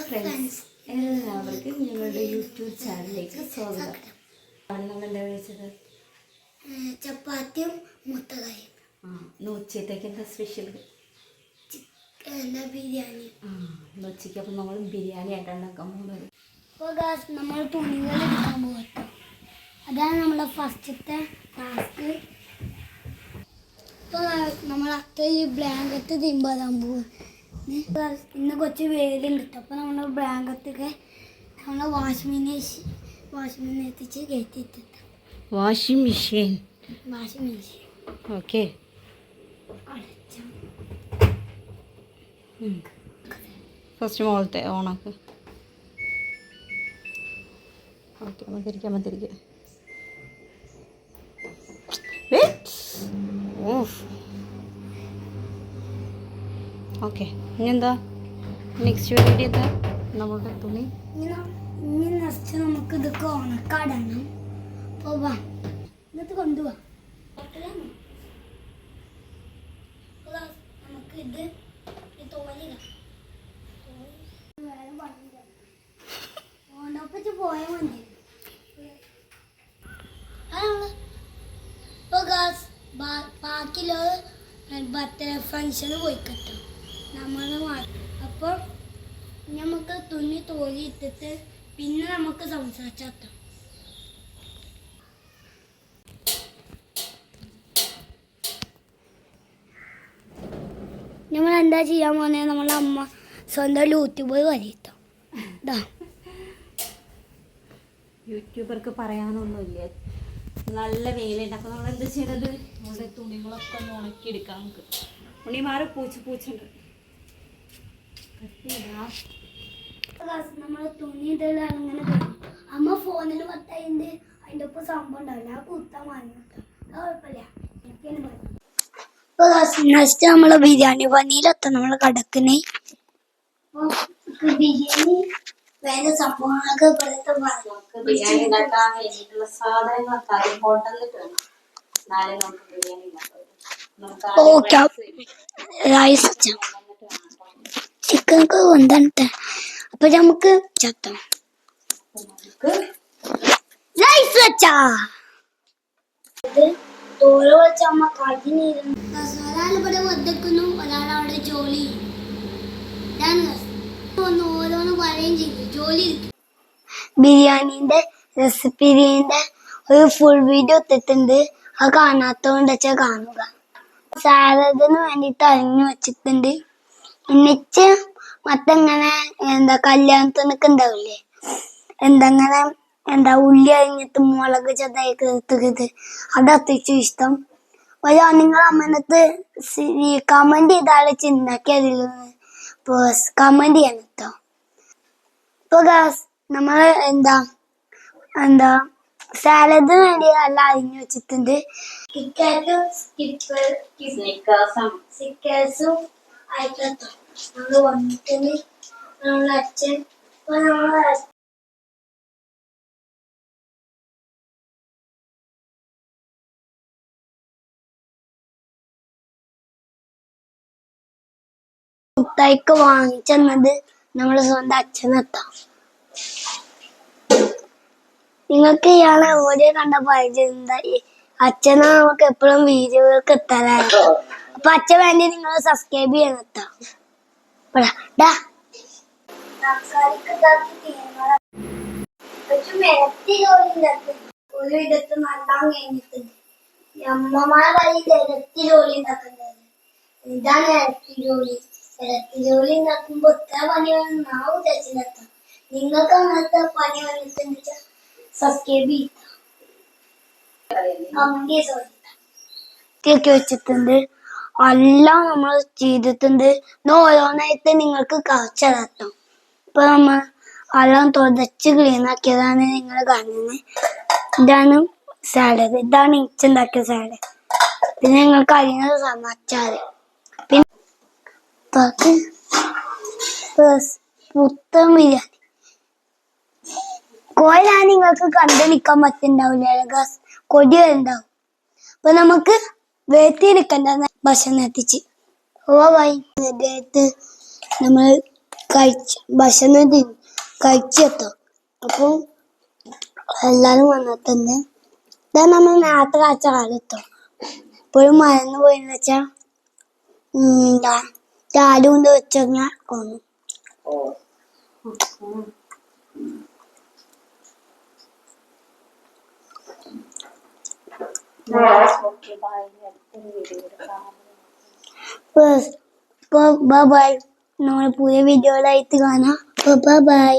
Friends, എല്ലാവർക്കും ഞങ്ങളുടെ YouTube ചാനലിലേക്ക് സ്വാഗതം. നമ്മൾ എന്താ കഴിച്ചത്? ചപ്പാത്തിയും മുട്ടകറിയും. ഉച്ചത്തേക്ക് എന്താ സ്പെഷ്യൽ? ബിരിയാണി. ഉച്ചയ്ക്ക് അപ്പം നമ്മൾ ബിരിയാണി ആയിട്ടാണ് ഉണ്ടാക്കാൻ പോകുന്നത്. അപ്പോൾ നമ്മൾ തുണികൾ എടുക്കാൻ പോകട്ടോ. അതാണ് നമ്മുടെ ഫസ്റ്റത്തെ ടാസ്ക്. ഇപ്പോൾ നമ്മൾ അത്രയും ബ്ലാങ്കറ്റ് തിരുമ്പാൻ പോകും. ഇന്ന് കുറച്ച് വെയിലുണ്ട് കേട്ടോ. അപ്പോൾ നമ്മൾ ബ്ലാങ്കറ്റൊക്കെ നമ്മൾ വാഷിംഗ് മെഷീൻ എത്തിച്ച് കയറ്റിയിട്ടുണ്ട്. Washing machine okay. ഫസ്റ്റ് മോളത്തെ ഓണാക്ക്. ഓക്കെ, മതിരിക്കുക. ഓക്കെ, ഇനിയെന്താ നെക്സ്റ്റ് പരിപാടി? എന്താ നമ്മളുടെ തുണി ഇനി നെക്സ്റ്റ് നമുക്ക് ഇതൊക്കെ ഉണക്കാടണം. അപ്പോൾ വാ, ഇന്നത്തെ കൊണ്ടുപോവാം. നമുക്ക് ഇത് തോലിടാം. ഓണപ്പച്ച് പോയാൽ മതി. ഇപ്പോൾ ബാക്കിയുള്ള ബർത്ത്ഡേ ഫങ്ഷന് പോയി കിട്ടും നമ്മൾ. അപ്പോൾ നമുക്ക് തുന്നി തോലി ഇട്ടിട്ട് പിന്നെ നമുക്ക് സംസാരിച്ചാട്ടോ. നമ്മൾ എന്താ ചെയ്യാൻ പോകുന്നത്? നമ്മളെ അമ്മ സ്വന്തം യൂട്യൂബർ വരയിട്ടോ. യൂട്യൂബർക്ക് പറയാനൊന്നുമില്ല. നല്ല വെയിലുണ്ട്. അപ്പോൾ നമ്മൾ എന്താ ചെയ്യണത്? നമ്മുടെ തുണികളൊക്കെ ഒന്ന് ഉണക്കിയെടുക്കാം. നമുക്ക് ഉണിമാരെ പൂച്ചുണ്ട്. നമ്മൾ തുണി ഇതെല്ലാം അങ്ങനെ തരും. അമ്മ ഫോണിൽ പത്തായിണ്ട് അതിൻ്റെ ഒപ്പം സംഭവം ഉണ്ടാവില്ല. ആ കുത്താൻ വാങ്ങി കുഴപ്പമില്ല. നെക്സ്റ്റ് നമ്മള് ബിരിയാണി പണിയിലെത്താം. നമ്മള് കിടക്കുന്നേ ബിരിയാണി വേറെ സംഭവങ്ങളൊക്കെ ബിരിയാണി ഉണ്ടാക്കാൻ വേണ്ടിയിട്ടുള്ള സാധനങ്ങളൊക്കെ ഹോട്ടലിൽ റൈസ് ചിക്കനൊക്കെ കൊണ്ടാണ്. അപ്പൊ നമുക്ക് ചത്തം റൈസ് വെച്ചാ തോര വെച്ച അമ്മ കഴിഞ്ഞിരുന്നു. ഒരാളിവിടെ വെക്കുന്നു, ഒരാളവിടെ ജോലി ഓരോന്ന് പറയുകയും ചെയ്തു. ജോലി ബിരിയാണിന്റെ റെസിപ്പിന്റെ ഒരു ഫുൾ വീഡിയോ ഇട്ടിട്ടുണ്ട്. അത് കാണാത്തോണ്ട് വെച്ചാൽ കാണുക. സാലഡിന് വേണ്ടിയിട്ട് അരിഞ്ഞു വെച്ചിട്ടുണ്ട്. എന്നിട്ട് മറ്റങ്ങനെ കല്യാണത്തിനൊക്കെ ഉണ്ടാവില്ലേ, ഉള്ളി അരിഞ്ഞിട്ട് മുളക് ചെറുതായിട്ട് അത് അത്യാവശ്യം ഇഷ്ടം. പക്ഷെ നിങ്ങൾ അമ്മനത്ത് കമന്റ് ചെയ്താളെ ചിന്താക്കിയതില്ലെന്ന് കമന്റ് ചെയ്യാൻ കേട്ടോ. ഇപ്പൊ നമ്മള് സാലഡിന് വേണ്ടി നല്ല അരിഞ്ഞു വെച്ചിട്ടുണ്ട്. സ്റ്റിക്കേഴ്സും ആയിട്ടോ. നമ്മള് വന്നിട്ടുണ്ട്. നമ്മളെ അച്ഛൻ മുട്ടായിക്ക് വാങ്ങിച്ചെന്നത് നമ്മളെ സ്വന്തം അച്ഛനെത്താം. നിങ്ങൾക്ക് ഇയാളെ ഓരോ കണ്ട പരിചയം. അച്ഛനെ നമുക്ക് എപ്പോഴും വീഡിയോകൾക്ക് എത്താനായിരുന്നു. അപ്പൊ അച്ഛൻ വേണ്ടി നിങ്ങൾ സബ്സ്ക്രൈബ് ചെയ്യണം എത്താം. ഒരു വിധത്തിൽ നട്ടാൻ കഴിഞ്ഞിട്ടുണ്ട്. അമ്മമാരെ ഇരട്ടി ജോലി ഉണ്ടാക്കുന്നത്. ഇതാണ് ഇരട്ടി ജോലി. ഇരട്ടി ജോലി ഉണ്ടാക്കുമ്പോ എത്ര പണി വേണം നാവ് തെച്ചിലെത്താം. നിങ്ങൾക്ക് അങ്ങനത്തെ പണി വന്നിട്ടുണ്ട് സബ്സ്ക്രൈബ് ചെയ്തൊക്കെ വെച്ചിട്ടുണ്ട്. എല്ലാം നമ്മൾ ചെയ്തിട്ടുണ്ട്. ഓരോന്നായിട്ട് നിങ്ങൾക്ക് കാച്ചതാട്ടോ. ഇപ്പൊ നമ്മൾ എല്ലാം തുടച്ച് ക്ലീൻ ആക്കിയതാണ് നിങ്ങൾ കാണുന്നത്. ഇതാണ് സാലഡ്. ഇതാണ് ഇച്ചുണ്ടാക്കിയ സാലഡ്. പിന്നെ നിങ്ങൾക്ക് അറിയുന്നത് സമാച്ചാറ്. പിന്നെ പുത്തൻ ബിരിയാണി കോയിലാണ് നിങ്ങൾക്ക് കണ്ടു നിൽക്കാൻ പറ്റുന്നുണ്ടാവില്ല. കൊടി ഉണ്ടാവും. അപ്പൊ നമുക്ക് വേർതിരിക്കണ്ട ഭക്ഷണം എത്തിച്ച്. റെഡിയായിട്ട് നമ്മൾ ഭക്ഷണം കഴിച്ചെത്തും. അപ്പം എല്ലാരും വന്നിട്ടുണ്ട്. ഇതാ നമ്മൾ നേരത്തെ കാഴ്ച കാലത്തോ ഇപ്പോഴും മറന്നു പോയെന്ന് വെച്ചാ ചാടി കൊണ്ട് വെച്ചെന്നാ തോന്നും. ബൈ. നമ്മൾ പുതിയ വീഡിയോയിലായിട്ട് കാണാം. ബൈ.